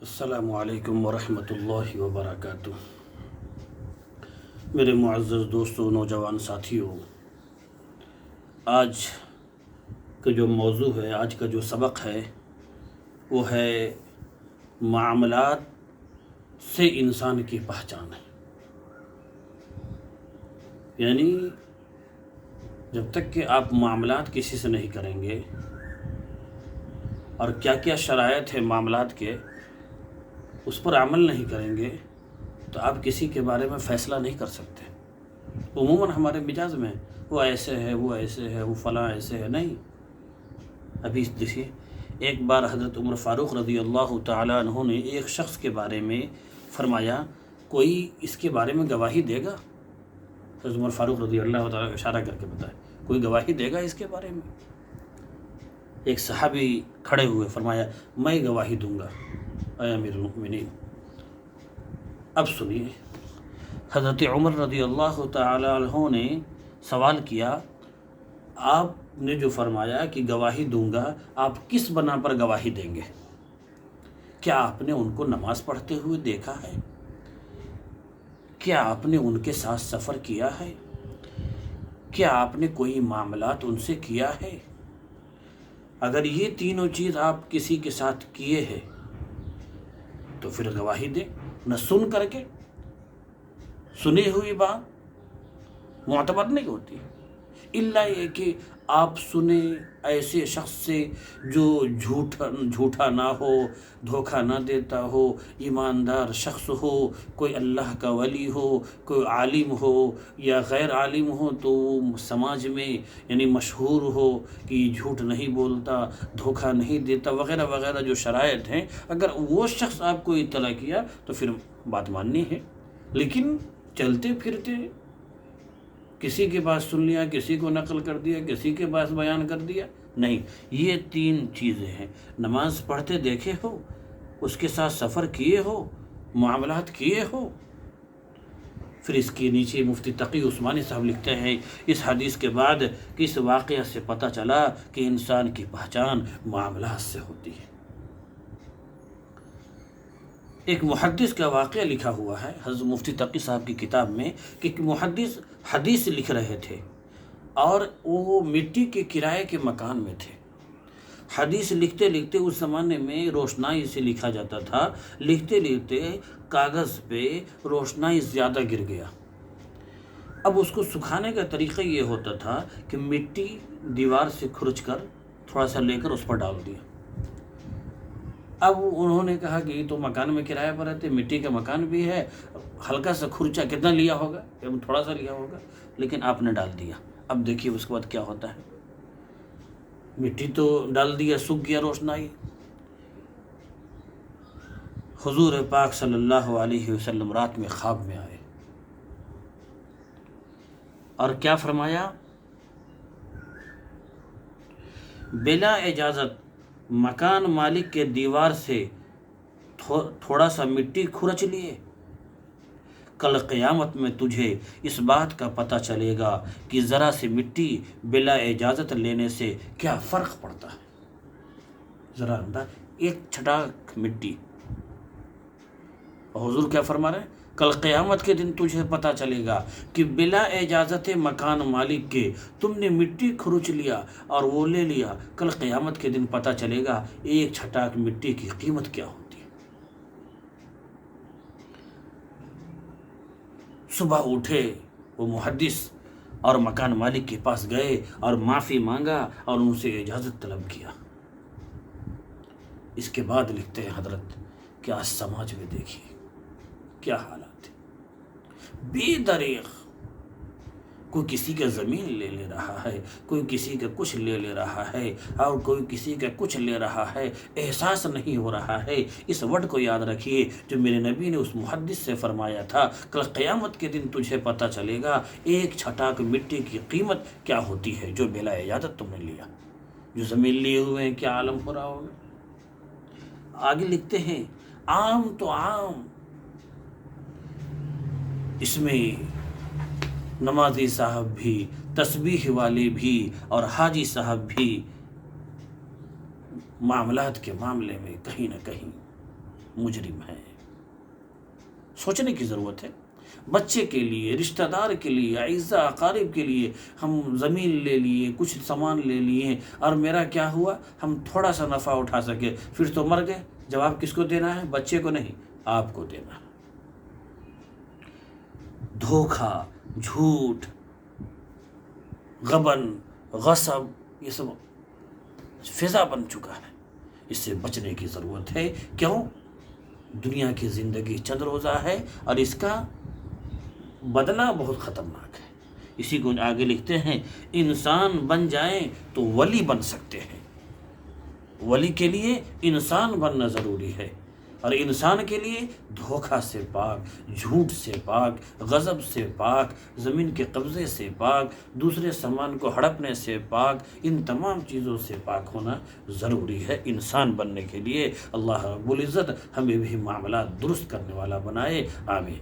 السلام علیکم ورحمۃ اللہ وبرکاتہ۔ میرے معزز دوستوں، نوجوان ساتھیوں، آج کا جو موضوع ہے، آج کا جو سبق ہے، وہ ہے معاملات سے انسان کی پہچان ہے۔ یعنی جب تک کہ آپ معاملات کسی سے نہیں کریں گے، اور کیا کیا شرائط ہے معاملات کے، اس پر عمل نہیں کریں گے، تو آپ کسی کے بارے میں فیصلہ نہیں کر سکتے۔ عموماً ہمارے مزاج میں وہ ایسے ہے، وہ ایسے ہے، وہ فلاں ایسے ہے، نہیں۔ ابھی دیکھیے، ایک بار حضرت عمر فاروق رضی اللہ تعالیٰ عنہ نے ایک شخص کے بارے میں فرمایا، کوئی اس کے بارے میں گواہی دے گا؟ حضرت عمر فاروق رضی اللہ تعالیٰ اشارہ کر کے بتائے، کوئی گواہی دے گا اس کے بارے میں؟ ایک صحابی کھڑے ہوئے، فرمایا، میں گواہی دوں گا اے امیر المؤمنین۔ اب سنیے، حضرت عمر رضی اللہ تعالی عنہ نے سوال کیا، آپ نے جو فرمایا کہ گواہی دوں گا، آپ کس بنا پر گواہی دیں گے؟ کیا آپ نے ان کو نماز پڑھتے ہوئے دیکھا ہے؟ کیا آپ نے ان کے ساتھ سفر کیا ہے؟ کیا آپ نے کوئی معاملات ان سے کیا ہے؟ اگر یہ تینوں چیز آپ کسی کے ساتھ کیے ہیں تو پھر گواہی دیں، نہ سن کر کے۔ سنی ہوئی بات معتبر نہیں ہوتی، الا یہ کہ آپ سنیں ایسے شخص سے جو جھوٹا نہ ہو، دھوکہ نہ دیتا ہو، ایماندار شخص ہو، کوئی اللہ کا ولی ہو، کوئی عالم ہو یا غیر عالم ہو، تو سماج میں یعنی مشہور ہو کہ جھوٹ نہیں بولتا، دھوکہ نہیں دیتا، وغیرہ وغیرہ جو شرائط ہیں، اگر وہ شخص آپ کو اطلاع کیا تو پھر بات ماننی ہے۔ لیکن چلتے پھرتے کسی کے پاس سن لیا، کسی کو نقل کر دیا، کسی کے پاس بیان کر دیا، نہیں۔ یہ تین چیزیں ہیں، نماز پڑھتے دیکھے ہو، اس کے ساتھ سفر کیے ہو، معاملات کیے ہو۔ پھر اس کے نیچے مفتی تقی عثمانی صاحب لکھتے ہیں، اس حدیث کے بعد کس واقعہ سے پتہ چلا کہ انسان کی پہچان معاملات سے ہوتی ہے۔ ایک محدث کا واقعہ لکھا ہوا ہے حضرت مفتی تقی صاحب کی کتاب میں، کہ ایک محدث حدیث لکھ رہے تھے اور وہ مٹی کے کرائے کے مکان میں تھے۔ حدیث لکھتے لکھتے، اس زمانے میں روشنائی سے لکھا جاتا تھا، لکھتے لکھتے کاغذ پہ روشنائی زیادہ گر گیا۔ اب اس کو سکھانے کا طریقہ یہ ہوتا تھا کہ مٹی دیوار سے کھرچ کر تھوڑا سا لے کر اس پر ڈال دیا۔ اب انہوں نے کہا کہ یہ تو مکان میں کرایہ پر رہتے، مٹی کا مکان بھی ہے، ہلکا سا کھرچا کتنا لیا ہوگا، تھوڑا سا لیا ہوگا، لیکن آپ نے ڈال دیا۔ اب دیکھیے اس کے بعد کیا ہوتا ہے، مٹی تو ڈال دیا، سوکھ گیا روشنائی۔ حضور پاک صلی اللہ علیہ وسلم رات میں خواب میں آئے اور کیا فرمایا، بلا اجازت مکان مالک کے دیوار سے تھوڑا سا مٹی کھرچ لیے، کل قیامت میں تجھے اس بات کا پتہ چلے گا کہ ذرا سی مٹی بلا اجازت لینے سے کیا فرق پڑتا ہے۔ ذرا انداز، ایک چھٹاک مٹی، حضور کیا فرما رہے ہیں، کل قیامت کے دن تجھے پتہ چلے گا کہ بلا اجازت مکان مالک کے تم نے مٹی کھرچ لیا اور وہ لے لیا، کل قیامت کے دن پتہ چلے گا ایک چھٹاک مٹی کی قیمت کیا ہوتی ہے۔ صبح اٹھے وہ محدث اور مکان مالک کے پاس گئے اور معافی مانگا اور ان سے اجازت طلب کیا۔ اس کے بعد لکھتے ہیں حضرت، کیا سماج میں دیکھیے کیا حالات ہے، بے دریغ کوئی کسی کا زمین لے رہا ہے، کوئی کسی کا کچھ لے رہا ہے، اور کوئی کسی کا کچھ لے رہا ہے، احساس نہیں ہو رہا ہے۔ اس ورڈ کو یاد رکھیے جو میرے نبی نے اس محدث سے فرمایا تھا، کل قیامت کے دن تجھے پتہ چلے گا ایک چھٹاک مٹی کی قیمت کیا ہوتی ہے جو بلا اجازت تم نے لیا۔ جو زمین لیے ہوئے ہیں کیا عالم ہو رہا ہوگا۔ آگے لکھتے ہیں، عام تو عام، اس میں نمازی صاحب بھی، تسبیح والے بھی اور حاجی صاحب بھی معاملات کے معاملے میں کہیں نہ کہیں مجرم ہیں۔ سوچنے کی ضرورت ہے۔ بچے کے لیے، رشتہ دار کے لیے، اعزا اقارب کے لیے ہم زمین لے لیے، کچھ سامان لے لیے، اور میرا کیا ہوا، ہم تھوڑا سا نفع اٹھا سکے، پھر تو مر گئے۔ جواب کس کو دینا ہے؟ بچے کو نہیں، آپ کو دینا ہے۔ دھوکہ، جھوٹ، غبن، غصب، یہ سب فضا بن چکا ہے۔ اس سے بچنے کی ضرورت ہے۔ کیوں؟ دنیا کی زندگی چند روزہ ہے اور اس کا بدلہ بہت خطرناک ہے۔ اسی کو آگے لکھتے ہیں، انسان بن جائیں تو ولی بن سکتے ہیں۔ ولی کے لیے انسان بننا ضروری ہے، اور انسان کے لیے دھوکہ سے پاک، جھوٹ سے پاک، غضب سے پاک، زمین کے قبضے سے پاک، دوسرے سامان کو ہڑپنے سے پاک، ان تمام چیزوں سے پاک ہونا ضروری ہے انسان بننے کے لیے۔ اللہ رب العزت ہمیں بھی معاملات درست کرنے والا بنائے، آمین۔